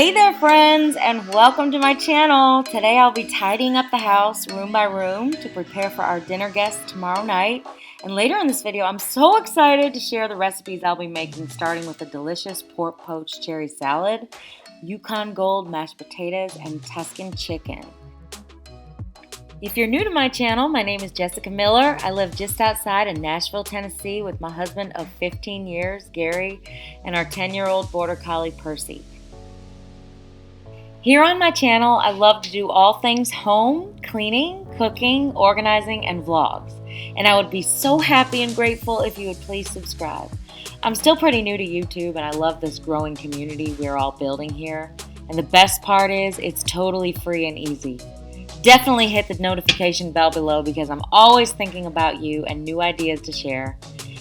Hey there friends, and welcome to my channel. Today I'll be tidying up the house room by room to prepare for our dinner guests tomorrow night. And later in this video, I'm so excited to share the recipes I'll be making, starting with a delicious pork poached cherry salad, Yukon gold mashed potatoes, and Tuscan chicken. If you're new to my channel, my name is Jessica Miller. I live just outside of Nashville, Tennessee with my husband of 15 years, Gary, and our 10-year-old border collie, Percy. Here on my channel, I love to do all things home, cleaning, cooking, organizing, and vlogs. And I would be so happy and grateful if you would please subscribe. I'm still pretty new to YouTube, and I love this growing community we're all building here. And the best part is, it's totally free and easy. Definitely hit the notification bell below because I'm always thinking about you and new ideas to share.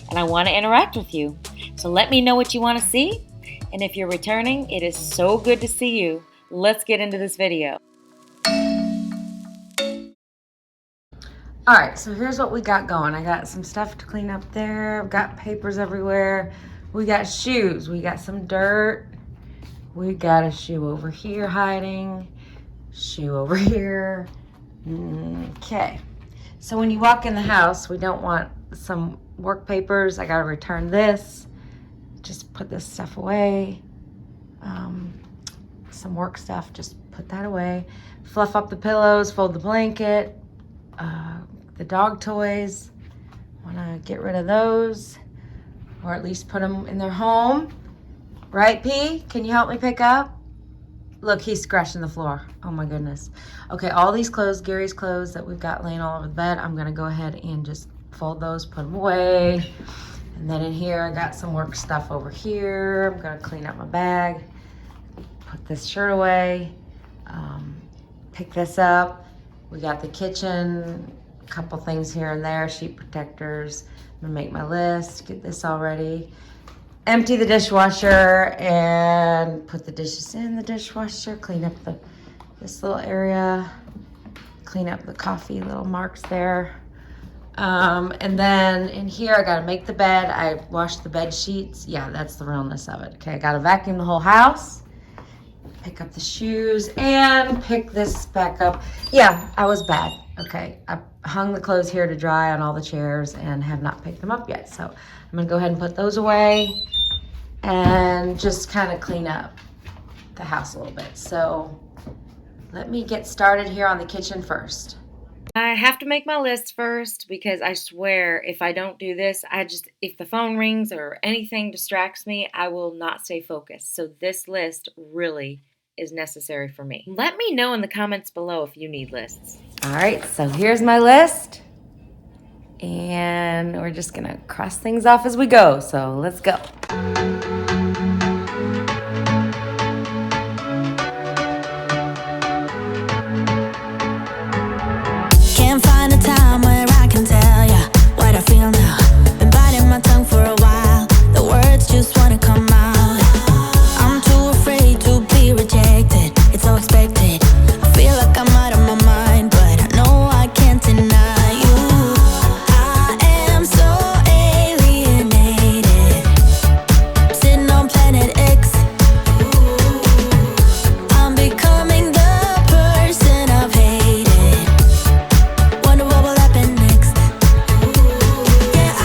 And I want to interact with you. So let me know what you want to see. And if you're returning, it is so good to see you. Let's get into this video. Alright, so here's what we got going. I got some stuff to clean up there. I've got papers everywhere. We got shoes. We got some dirt. We got a shoe over here hiding. Shoe over here. Okay. So when you walk in the house, we don't want some work papers. I gotta return this. Just put this stuff away. Some work stuff, just put that away. Fluff up the pillows, fold the blanket, the dog toys. Wanna get rid of those, or at least put them in their home. Right, P? Can you help me pick up? Look, he's scratching the floor. Oh my goodness. Okay, all these clothes, Gary's clothes that we've got laying all over the bed, I'm gonna go ahead and just fold those, put them away. And then in here, I got some work stuff over here. I'm gonna clean up my bag. Put this shirt away, pick this up. We got the kitchen, a couple things here and there, sheet protectors. I'm gonna make my list, get this all ready. Empty the dishwasher and put the dishes in the dishwasher. Clean up this little area. Clean up the coffee little marks there. And then in here, I gotta make the bed. I washed the bed sheets. Yeah, that's the realness of it. Okay, I gotta vacuum the whole house. Pick up the shoes and pick this back up. Yeah, I was bad. Okay, I hung the clothes here to dry on all the chairs and have not picked them up yet. So I'm gonna go ahead and put those away and just kind of clean up the house a little bit. So let me get started here on the kitchen first. I have to make my list first because I swear if I don't do this, if the phone rings or anything distracts me, I will not stay focused. So this list really is necessary for me. Let me know in the comments below if you need lists. All right, so here's my list. And we're just gonna cross things off as we go. So let's go. Can't find a time where I can tell ya what I feel now. Been biting my tongue for a while. The words just wanna come out. I'm too afraid to be rejected. It's so expected. I feel like I'm out of my mind, but I know I can't deny you. I am so alienated. Sitting on planet X. I'm becoming the person I've hated. Wonder what will happen next. Yeah, I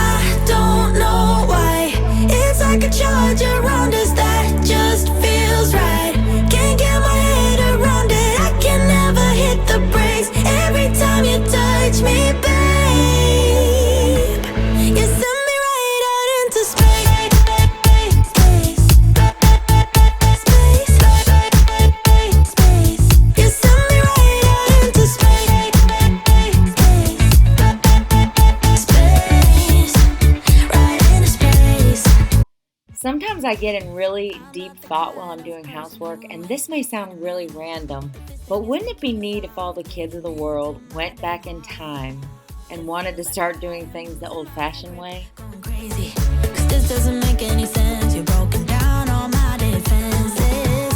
don't know why. It's like a charge around us that just feels right. Can't get my head around it. I can never hit the brakes. Every time you touch me, babe, you send me right out into space. You send me right out into space. Right into space. Sometimes I get in really deep thought while I'm doing housework, and this may sound really random, but wouldn't it be neat if all the kids of the world went back in time and wanted to start doing things the old-fashioned way? I'm crazy, 'cause this doesn't make any sense. You're broken down all my defenses.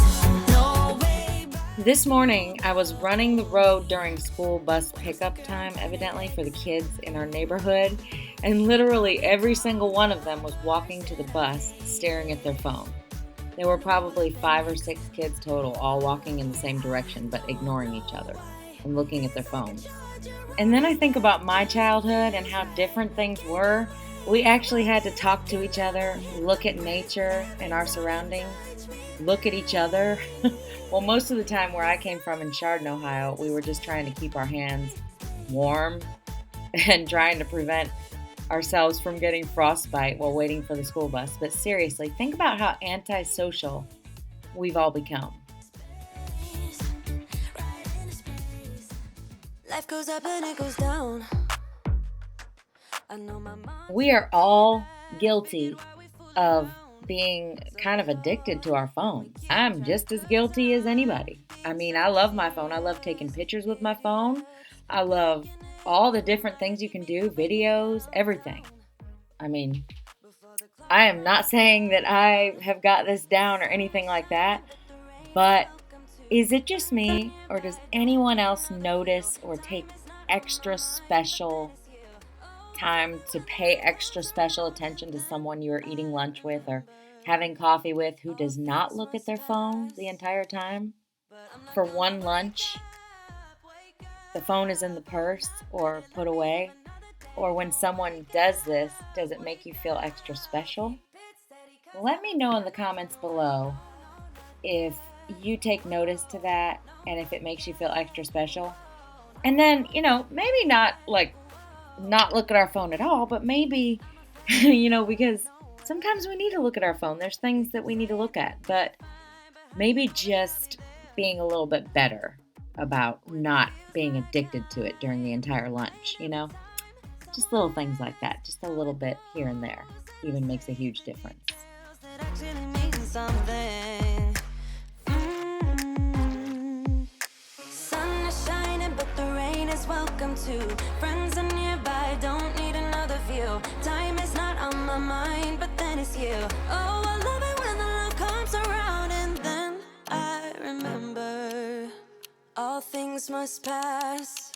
No way. This morning, I was running the road during school bus pickup time, evidently for the kids in our neighborhood, and literally every single one of them was walking to the bus, staring at their phone. There were probably 5 or 6 kids total, all walking in the same direction but ignoring each other and looking at their phones. And then I think about my childhood and how different things were. We actually had to talk to each other, look at nature and our surroundings, look at each other. Well, most of the time where I came from in Chardon, Ohio, we were just trying to keep our hands warm and trying to prevent ourselves from getting frostbite while waiting for the school bus. But seriously, think about how antisocial we've all become. Life goes up and it goes down. We are all guilty of being kind of addicted to our phones. I'm just as guilty as anybody. I mean, I love my phone. I love taking pictures with my phone. I love all the different things you can do, videos, everything. I mean, I am not saying that I have got this down or anything like that, but is it just me, or does anyone else notice or take extra special time to pay extra special attention to someone you're eating lunch with or having coffee with who does not look at their phone the entire time? For one lunch, the phone is in the purse or put away. Or when someone does this, does it make you feel extra special? Let me know in the comments below if you take notice to that and if it makes you feel extra special. And then, maybe not look at our phone at all, but maybe, because sometimes we need to look at our phone. There's things that we need to look at, but maybe just being a little bit better about not being addicted to it during the entire lunch, Just little things like that, just a little bit here and there, even makes a huge difference. Sun is shining, but the rain is welcome too. Friends are nearby, don't need another view. Time is not on my mind, but then it's you. Oh, I love it when the love comes around, and then I remember all things must pass.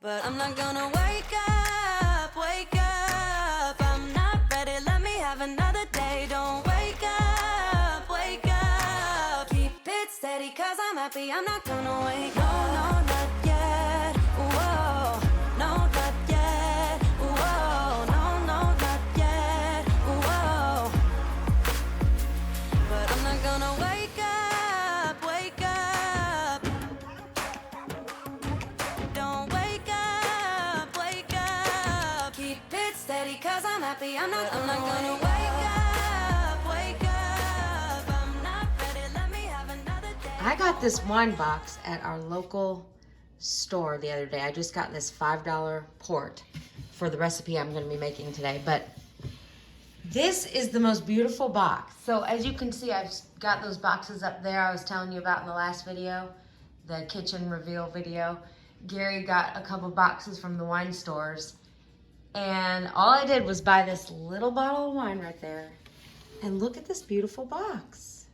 But I'm not gonna wake up, wake up. I'm not ready, let me have another day. Don't wake up, wake up. Keep it steady, cause I'm happy, I'm not gonna wake up. No, not yet, whoa. No, not yet, whoa. No, not yet, whoa. But I'm not gonna wake up, wake up. Don't wake up, wake up. Keep it steady, cause I'm happy, I'm not gonna wake up, wake up. I'm not ready, let me have another day. I got this wine box at our local store the other day. I just got this $5 port for the recipe I'm going to be making today. But this is the most beautiful box. So as you can see, I've got those boxes up there I was telling you about in the last video, the kitchen reveal video. Gary got a couple boxes from the wine stores. And all I did was buy this little bottle of wine right there. And look at this beautiful box.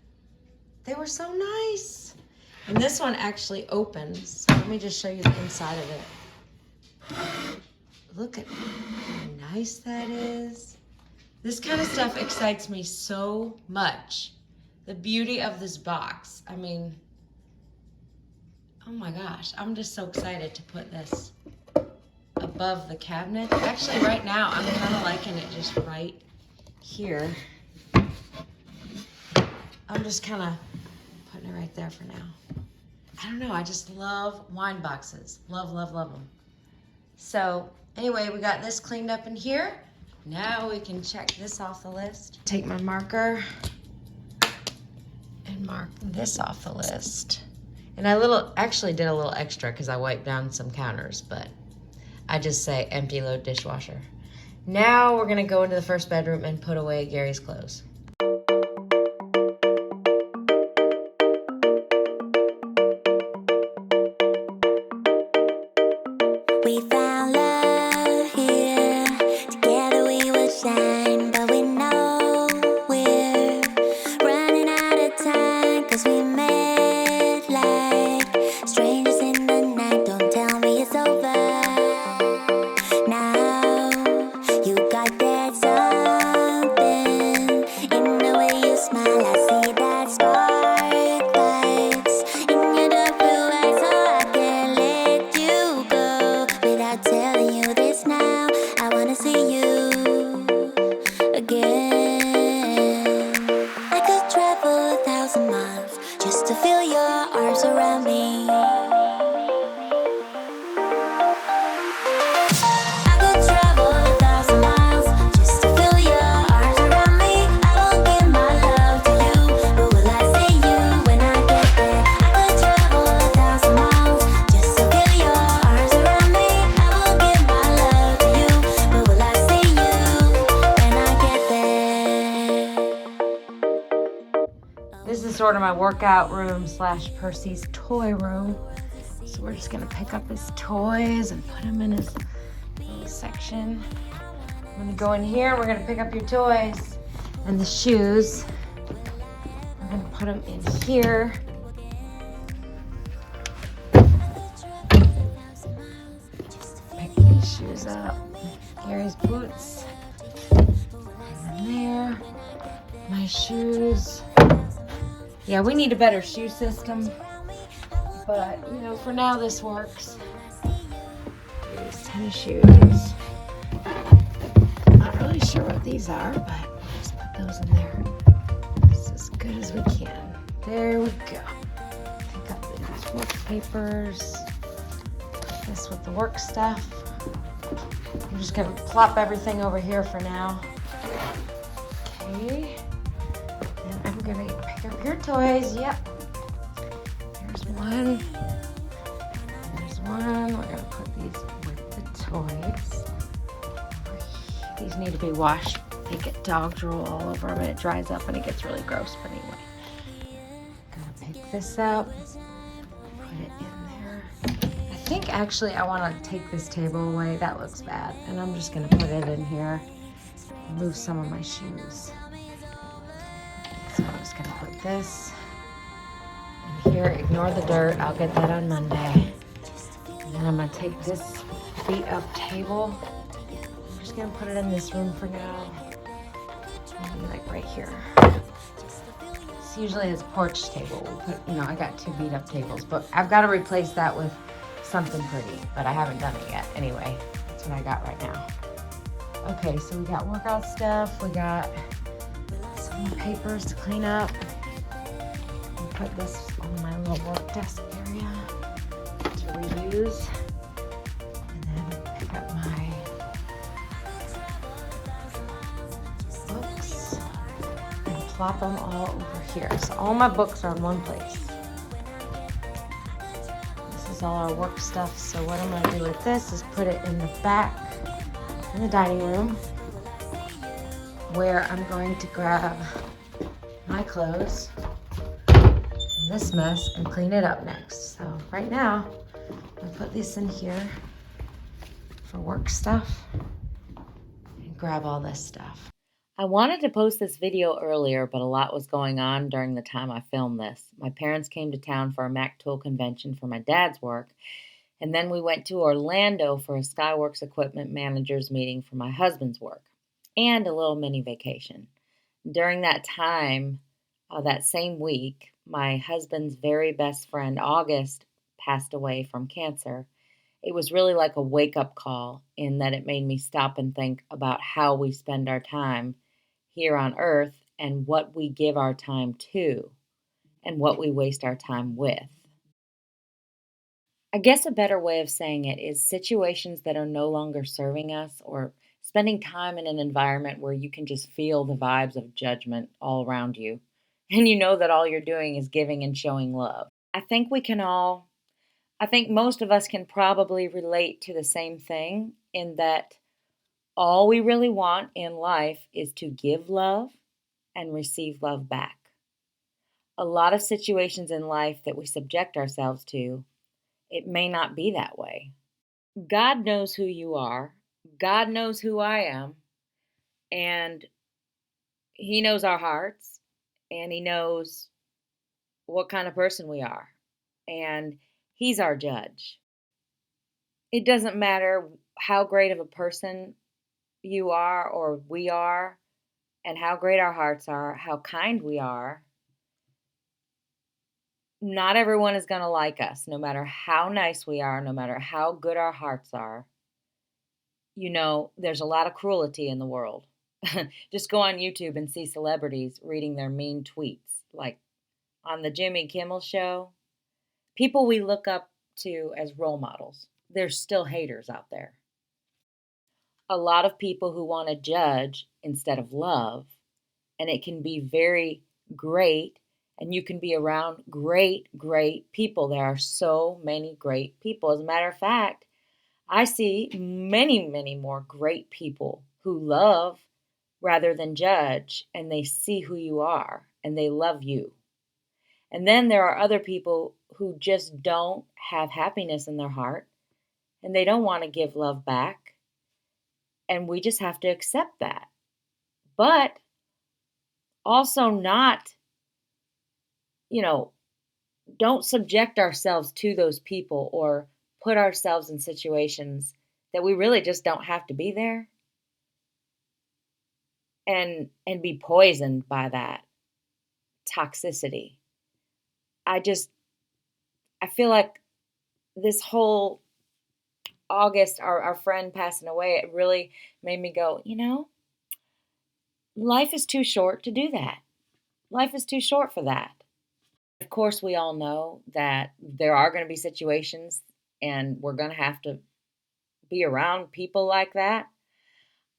They were so nice. And this one actually opens. So let me just show you the inside of it. Look at how nice that is. This kind of stuff excites me so much. The beauty of this box. I mean, oh my gosh, I'm just so excited to put this above the cabinet. Actually, right now, I'm kind of liking it just right here. I'm just kind of putting it right there for now. I don't know, I just love wine boxes. Love, love, love them. So anyway, we got this cleaned up in here. Now we can check this off the list. Take my marker and mark this off the list. And I actually did a little extra because I wiped down some counters, but I just say empty load dishwasher. Now we're gonna go into the first bedroom and put away Gary's clothes. We found love here. Together we will shine, but we know we're running out of time, 'cause we met like strangers in the night. Don't tell me it's over now. You got that something is sort of my workout room / Percy's toy room. So we're just gonna pick up his toys and put them in his little section. I'm gonna go in here, we're gonna pick up your toys and the shoes. We're gonna put them in here. Pick these shoes up. Gary's boots. And there. My shoes. Yeah, we need a better shoe system. But, you know, for now this works. These tennis shoes. Not really sure what these are, but we'll just put those in there. It's as good as we can. There we go. Pick up these work papers. Put this with the work stuff. I'm just gonna plop everything over here for now. Okay. And I'm gonna pick up your toys. Yep. There's one. There's one. We're gonna put these with the toys. These need to be washed. They get dog drool all over them and it dries up and it gets really gross. But anyway, gonna pick this up, put it in there. I think actually I want to take this table away. That looks bad. And I'm just gonna put it in here. Move some of my shoes. So I'm just gonna put this in here. Ignore the dirt. I'll get that on Monday. And then I'm gonna take this beat up table. I'm just gonna put it in this room for now. Maybe like right here. It's usually this porch table. We'll put, you know, I got 2 beat up tables, but I've got to replace that with something pretty, but I haven't done it yet. Anyway, that's what I got right now. Okay, so we got workout stuff. We got some more papers to clean up. I'll put this on my little work desk area to reuse. And then pick up my books and plop them all over here. So all my books are in one place. This is all our work stuff. So what I'm gonna do with this is put it in the back in the dining room where I'm going to grab my clothes and this mess and clean it up next. So right now, I'm gonna put this in here for work stuff and grab all this stuff. I wanted to post this video earlier, but a lot was going on during the time I filmed this. My parents came to town for a Mac Tool convention for my dad's work, and then we went to Orlando for a Skyworks equipment managers meeting for my husband's work, and a little mini vacation. During that time, that same week, my husband's very best friend, August, passed away from cancer. It was really like a wake-up call in that it made me stop and think about how we spend our time here on Earth and what we give our time to and what we waste our time with. I guess a better way of saying it is situations that are no longer serving us, or spending time in an environment where you can just feel the vibes of judgment all around you. And you know that all you're doing is giving and showing love. I think most of us can probably relate to the same thing, in that all we really want in life is to give love and receive love back. A lot of situations in life that we subject ourselves to, it may not be that way. God knows who you are. God knows who I am. And He knows our hearts. And He knows what kind of person we are. And He's our judge. It doesn't matter how great of a person you are or we are, and how great our hearts are, how kind we are. Not everyone is going to like us, no matter how nice we are, no matter how good our hearts are. You know, there's a lot of cruelty in the world. Just go on YouTube and see celebrities reading their mean tweets, like on the Jimmy Kimmel show. People we look up to as role models. There's still haters out there. A lot of people who want to judge instead of love, and it can be very great, and you can be around great people. There are so many great people. As a matter of fact, I see many more great people who love rather than judge, and they see who you are, and they love you. And then there are other people who just don't have happiness in their heart and they don't want to give love back. And we just have to accept that. But also not, don't subject ourselves to those people or put ourselves in situations that we really just don't have to be there and be poisoned by that toxicity. I feel like this whole August, our friend passing away, it really made me go, life is too short to do that. Life is too short for that. Of course, we all know that there are going to be situations and we're going to have to be around people like that.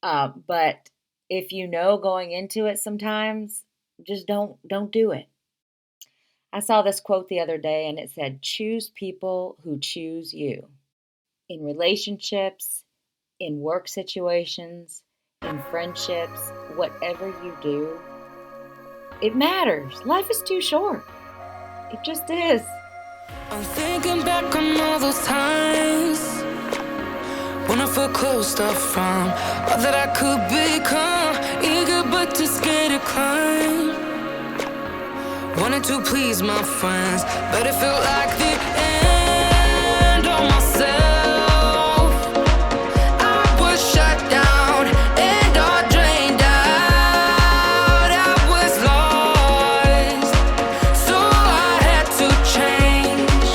But if you know going into it sometimes, just don't do it. I saw this quote the other day and it said, choose people who choose you. In relationships, in work situations, in friendships, whatever you do, it matters. Life is too short. It just is. I'm thinking back on all those times when I felt closed off from all that I could become, eager but too scared to climb. Wanted to please my friends, but it felt like the end of myself. I was shut down and all drained out. I was lost, so I had to change.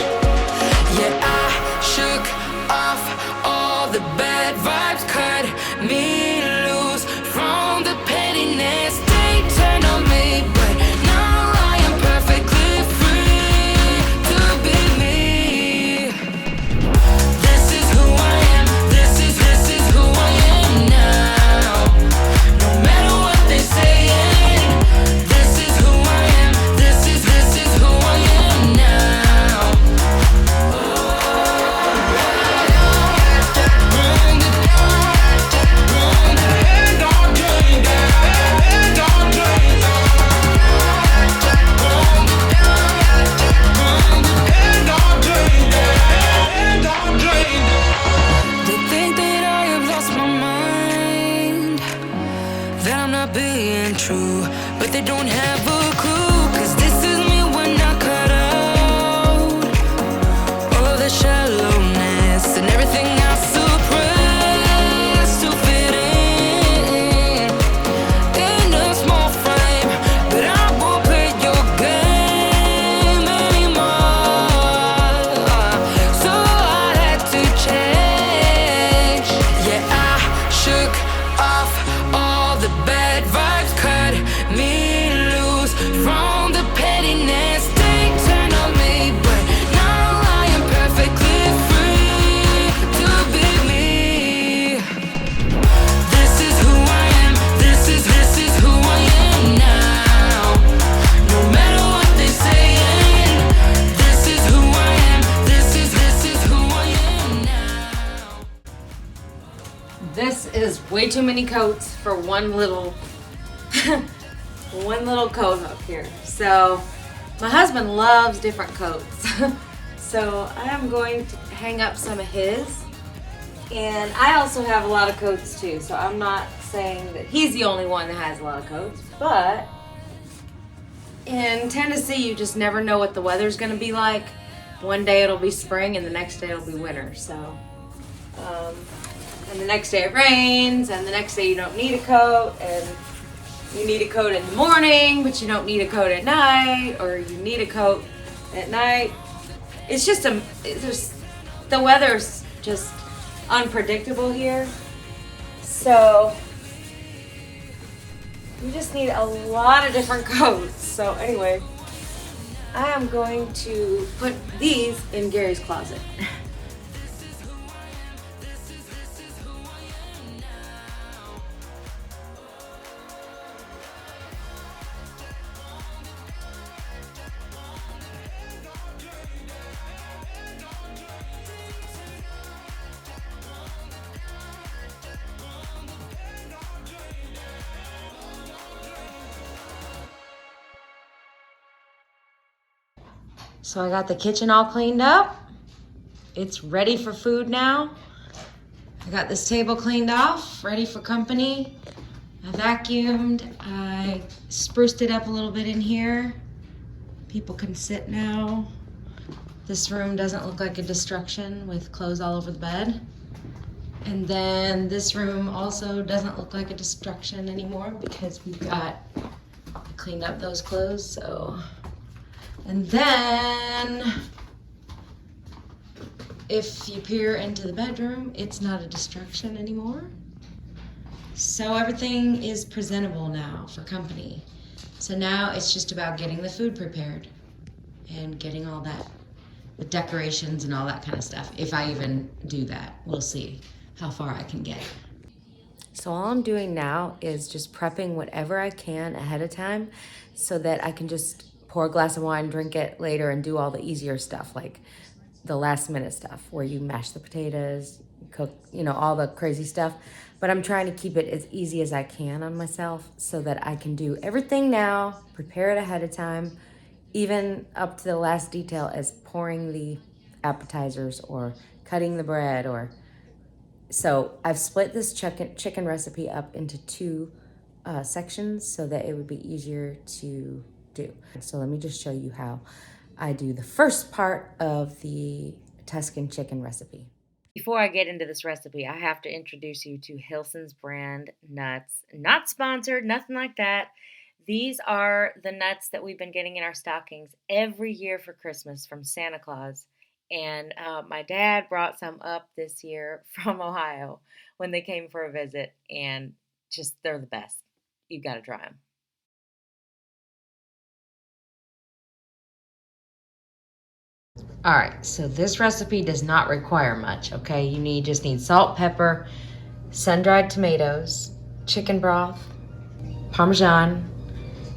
Yeah, I shook off all the bad vibes, cut me loose from the pettiness. They turned on me, but now I am perfectly free to be me. This is who I am. This is who I am now. No matter what they saying, this is who I am. This is who I am now. They think that I have lost my mind, that I'm not being true, but they don't have a clue. 'Cause this is me when I cut out all of the shallowness and everything I suppressed to fit in a small frame. But I won't play your game anymore, so I had to change. Yeah, I shook off all the bad vibes, cut me loose from the pettiness. They turned on me, but now I am perfectly free to be me. This is who I am. This is who I am now. No matter what they saying, this is who I am. This is who I am now. This is way too many coats for one little coat up here. So my husband loves different coats. So I am going to hang up some of his. And I also have a lot of coats too. So I'm not saying that he's the only one that has a lot of coats. But in Tennessee, you just never know what the weather's going to be like. One day it'll be spring and the next day it'll be winter. So, and the next day it rains, and the next day you don't need a coat, and you need a coat in the morning, but you don't need a coat at night, or you need a coat at night. It's just the weather's just unpredictable here. So you just need a lot of different coats. So anyway, I am going to put these in Gary's closet. So I got the kitchen all cleaned up. It's ready for food now. I got this table cleaned off, ready for company. I vacuumed, I spruced it up a little bit in here. People can sit now. This room doesn't look like a destruction with clothes all over the bed. And then this room also doesn't look like a destruction anymore because we've got cleaned up those clothes, so. And then if you peer into the bedroom, it's not a destruction anymore. So everything is presentable now for company. So now it's just about getting the food prepared and getting all that, the decorations and all that kind of stuff. If I even do that, we'll see how far I can get. So all I'm doing now is just prepping whatever I can ahead of time so that I can just pour a glass of wine, drink it later, and do all the easier stuff, like the last minute stuff where you mash the potatoes, cook, you know, all the crazy stuff. But I'm trying to keep it as easy as I can on myself so that I can do everything now, prepare it ahead of time, even up to the last detail as pouring the appetizers or cutting the bread or. So I've split this chicken recipe up into two sections so that it would be easier to do. So let me just show you how I do the first part of the Tuscan chicken recipe. Before I get into this recipe, I have to introduce you to Hilson's brand nuts. Not sponsored, nothing like that. These are the nuts that we've been getting in our stockings every year for Christmas from Santa Claus. And my dad brought some up this year from Ohio when they came for a visit, and just they're the best. You got to try them. All right, so this recipe does not require much, okay? You just need salt, pepper, sun-dried tomatoes, chicken broth, Parmesan,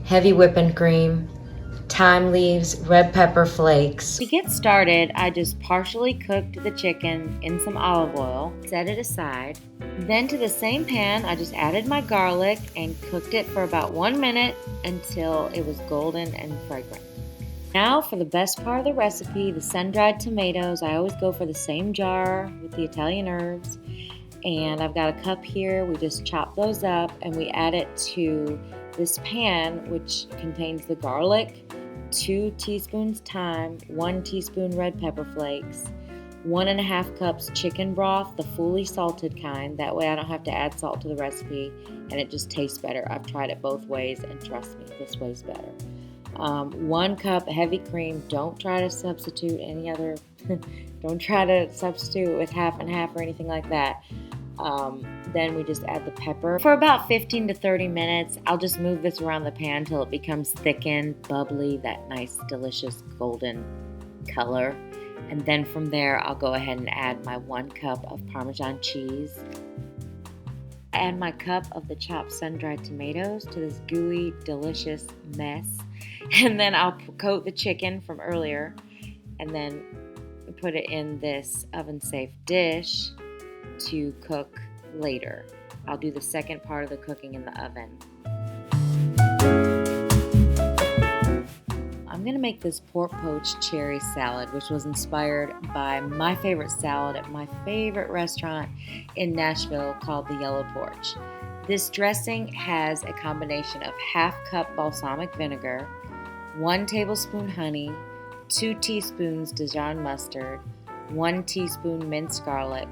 heavy whipping cream, thyme leaves, red pepper flakes. To get started, I just partially cooked the chicken in some olive oil, set it aside. Then to the same pan, I just added my garlic and cooked it for about 1 minute until it was golden and fragrant. Now for the best part of the recipe, the sun-dried tomatoes. I always go for the same jar with the Italian herbs. And I've got a cup here. We just chop those up and we add it to this pan, which contains the garlic, 2 teaspoons thyme, 1 teaspoon red pepper flakes, 1.5 cups chicken broth, the fully salted kind. That way I don't have to add salt to the recipe and it just tastes better. I've tried it both ways and trust me, this way's better. 1 cup heavy cream. Don't try to substitute any other, don't try to substitute with half and half or anything like that. Then we just add the pepper. For about 15 to 30 minutes, I'll just move this around the pan until it becomes thickened, bubbly, that nice, delicious golden color. And then from there, I'll go ahead and add my 1 cup of Parmesan cheese. Add my cup of the chopped sun-dried tomatoes to this gooey, delicious mess. And then I'll coat the chicken from earlier and then put it in this oven-safe dish to cook later. I'll do the second part of the cooking in the oven. I'm gonna make this pork poached cherry salad, which was inspired by my favorite salad at my favorite restaurant in Nashville called the Yellow Porch. This dressing has a combination of 1/2 cup balsamic vinegar, 1 tablespoon honey, 2 teaspoons Dijon mustard, 1 teaspoon minced garlic,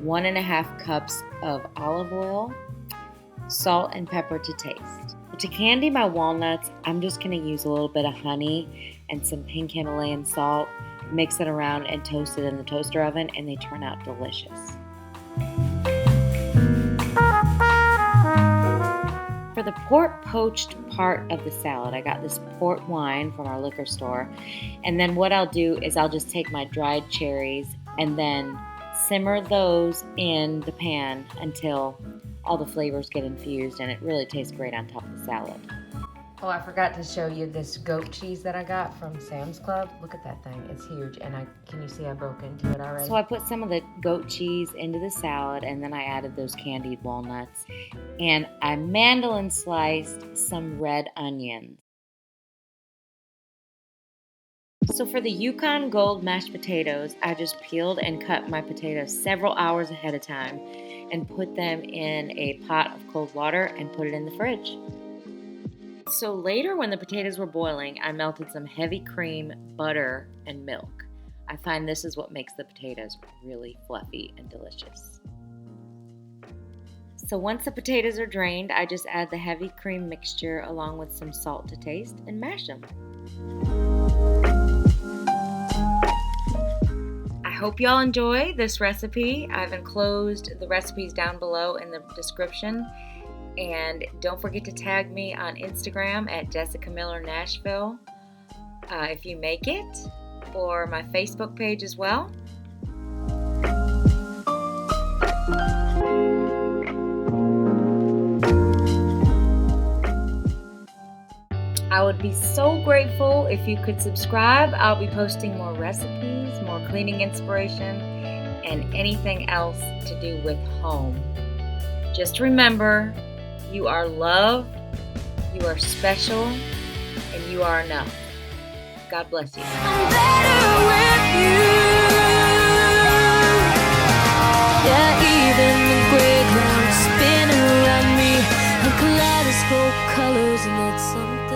1.5 cups of olive oil, salt and pepper to taste. To candy my walnuts, I'm just going to use a little bit of honey and some pink Himalayan salt, mix it around and toast it in the toaster oven, and they turn out delicious. For the pork poached part of the salad, I got this port wine from our liquor store, and then what I'll do is I'll just take my dried cherries and then simmer those in the pan until all the flavors get infused, and it really tastes great on top of the salad. Oh, I forgot to show you this goat cheese that I got from Sam's Club. Look at that thing, it's huge, and can you see I broke into it already? So I put some of the goat cheese into the salad, and then I added those candied walnuts, and I mandolin sliced some red onions. So for the Yukon Gold mashed potatoes, I just peeled and cut my potatoes several hours ahead of time and put them in a pot of cold water and put it in the fridge. So later when the potatoes were boiling, I melted some heavy cream, butter, and milk. I find this is what makes the potatoes really fluffy and delicious. So once the potatoes are drained, I just add the heavy cream mixture along with some salt to taste and mash them. I hope y'all enjoy this recipe. I've enclosed the recipes down below in the description. And don't forget to tag me on Instagram at Jessica Miller Nashville if you make it, or my Facebook page as well. I would be so grateful if you could subscribe. I'll be posting more recipes, more cleaning inspiration, and anything else to do with home. Just remember, you are loved, you are special, and you are enough. God bless you. I'm better with you. Yeah, even the gray clouds spin around me, and kaleidoscope colors, and it's something